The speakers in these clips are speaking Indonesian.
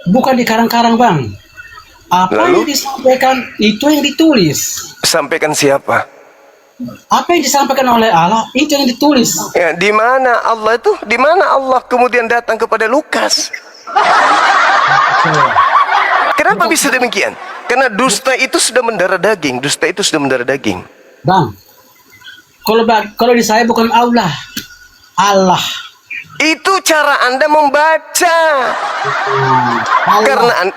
bukan di karang-karang, Bang. Apa yang Lalu disampaikan itu yang ditulis. sampaikan siapa? Apa yang disampaikan oleh Allah itu yang ditulis. Ya, di mana Allah itu? Di mana Allah kemudian datang kepada Lukas? Kenapa bisa demikian? Karena dusta itu sudah mendarah daging. Dusta itu sudah mendarah daging. Bang, kalau di saya bukan Allah. Allah. Itu cara Anda membaca. Allah.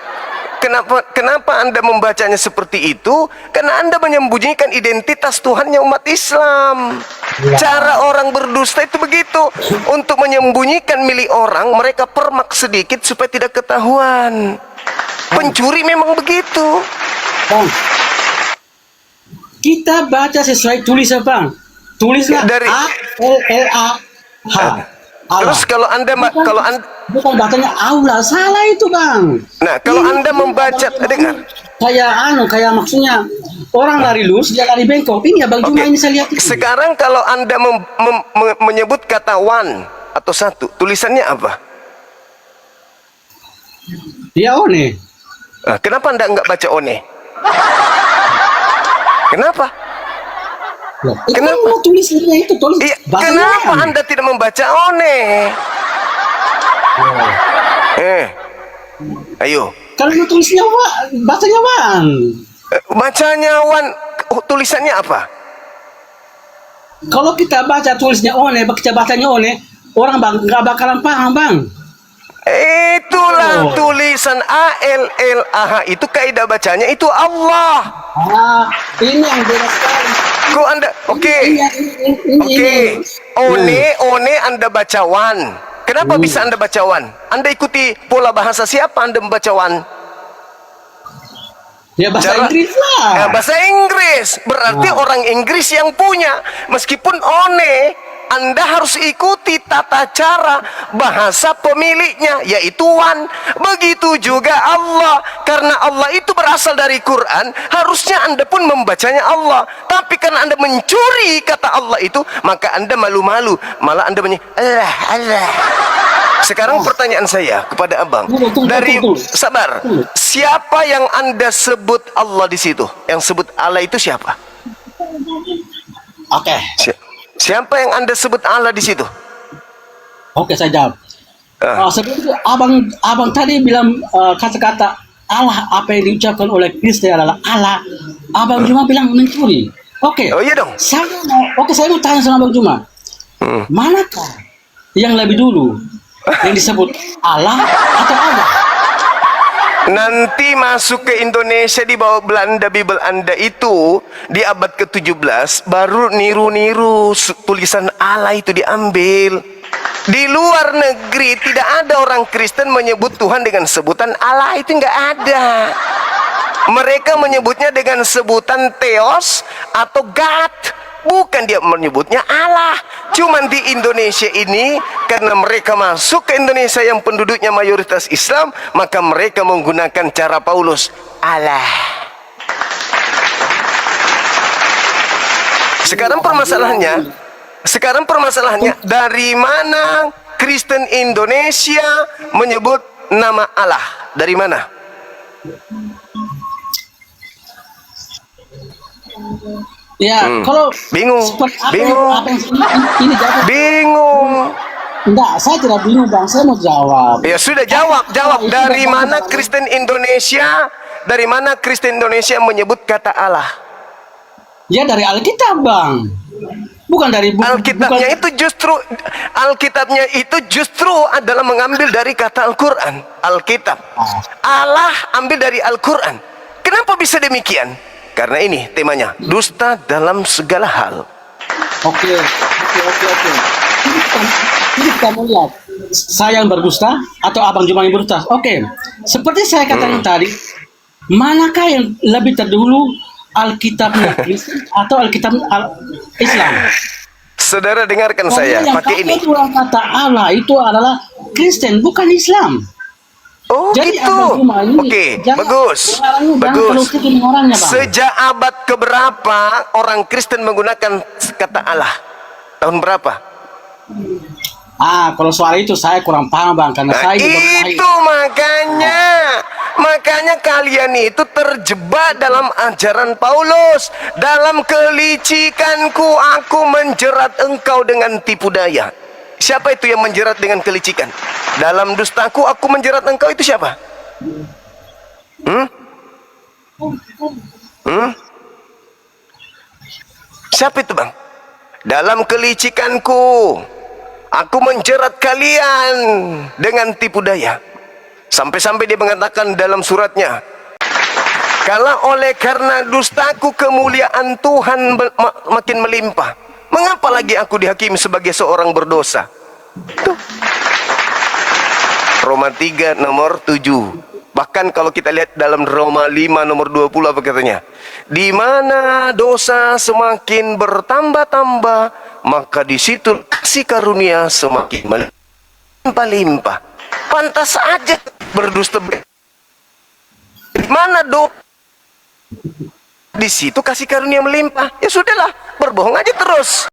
Karena kenapa Anda membacanya seperti itu? Karena Anda menyembunyikan identitas Tuhannya umat Islam. Ya. Cara orang berdusta itu begitu. Untuk menyembunyikan milik orang, mereka permak sedikit supaya tidak ketahuan. Pencuri memang begitu. Bang, kita baca sesuai tulisan, Bang. Tulislah Dari A L L A H. Allah. terus kalau Anda Bukan bacanya Allah, salah itu, Bang. nah, kalau Ini Anda membaca, dengar. kayak maksudnya orang lari lurus dia lari bengkok. Ini Abang Juma ini saya lihat ini. Sekarang kalau Anda menyebut kata one atau satu, tulisannya apa? Dia one. Nah, kenapa Anda nggak baca one? Kenapa? Loh, itu kan Kenapa? mau tulisannya itu tulis. Iya, Bacanya kenapa one. Anda tidak membaca one? Ayo. Kalau mau tulisnya bacanya one. Bacanya one, tulisannya apa? Kalau kita baca tulisnya one, kita bacanya one, orang bang nggak bakalan paham, Bang. Itulah tulisan ALLAH, itu kaidah bacanya itu Allah. Ini yang beda sekali. Kok Anda oke. One Anda baca one. Kenapa bisa Anda baca one? Anda ikuti pola bahasa siapa Anda membaca one? Ya bahasa Inggris lah. Bahasa Inggris. Berarti orang Inggris yang punya. Meskipun one, Anda harus ikuti tata cara bahasa pemiliknya, yaitu one. Begitu juga Allah. Karena Allah itu berasal dari Quran, harusnya Anda pun membacanya Allah. Tapi karena Anda mencuri kata Allah itu, maka Anda malu-malu. Malah Anda Allah, Allah. Sekarang pertanyaan saya kepada Abang. Sabar. Siapa yang Anda sebut Allah di situ? Yang sebut Allah itu siapa? Oke. Siapa yang Anda sebut Allah di situ? Oke, saya jawab. Sebelum itu abang tadi bilang kata-kata Allah, apa yang diucapkan oleh Kristen adalah Allah. Abang Juma bilang mencuri. Oke. Oh iya dong. Saya mau tanya sama Abang Juma. Manakah yang lebih dulu? Yang disebut Allah atau Allah? Nanti masuk ke Indonesia di bawah Belanda, Bible Anda itu di abad ke-17 baru niru-niru tulisan Allah itu diambil. Di luar negeri tidak ada orang Kristen menyebut Tuhan dengan sebutan Allah, itu nggak ada. Mereka menyebutnya dengan sebutan Theos atau God. Bukan dia menyebutnya Allah. Cuman di Indonesia ini, karena mereka masuk ke Indonesia yang penduduknya mayoritas Islam, maka mereka menggunakan cara Paulus, Allah. Sekarang permasalahannya, dari mana Kristen Indonesia menyebut nama Allah? Dari mana? Ya, kalau bingung. Bingung. Enggak, saya tidak bingung, Bang. Saya mau jawab. Ya sudah, jawab. Dari mana Kristen Indonesia menyebut kata Allah? Ya dari Alkitab, Bang. Bukan dari buku. Alkitabnya itu justru adalah mengambil dari kata Al-Quran. Alkitab. Allah ambil dari Al-Quran. Kenapa bisa demikian? Karena ini temanya, dusta dalam segala hal. Oke. Ini kita mau lihat, saya yang berdusta atau Abang Juma yang berdusta. Oke. Seperti saya katakan tadi, manakah yang lebih terdahulu, Alkitabnya Kristen atau Alkitab Islam? Saudara dengarkan saya, pakai ini. Kata Allah itu adalah Kristen, bukan Islam. Oh jadi gitu. Oke, bagus. Sejak abad keberapa orang Kristen menggunakan kata Allah? Tahun berapa? Kalau soal itu saya kurang paham, Bang, karena saya itu makanya kalian itu terjebak dalam ajaran Paulus. Dalam kelicikanku aku menjerat engkau dengan tipu daya. Siapa itu yang menjerat dengan kelicikan? Dalam dustaku aku menjerat engkau, itu siapa? Siapa itu, bang? Dalam kelicikanku aku menjerat kalian dengan tipu daya. Sampai-sampai dia mengatakan dalam suratnya, kalau oleh karena dustaku kemuliaan Tuhan makin melimpah, mengapa lagi aku dihakimi sebagai seorang berdosa? Tuh. Roma 3 nomor 7. Bahkan kalau kita lihat dalam Roma 5 nomor 20 apa katanya? Di mana dosa semakin bertambah-tambah, maka di situ kasih karunia semakin melimpah-limpah. Pantas aja berdusta. Di mana di situ kasih karunia melimpah. Ya sudahlah, berbohong aja terus.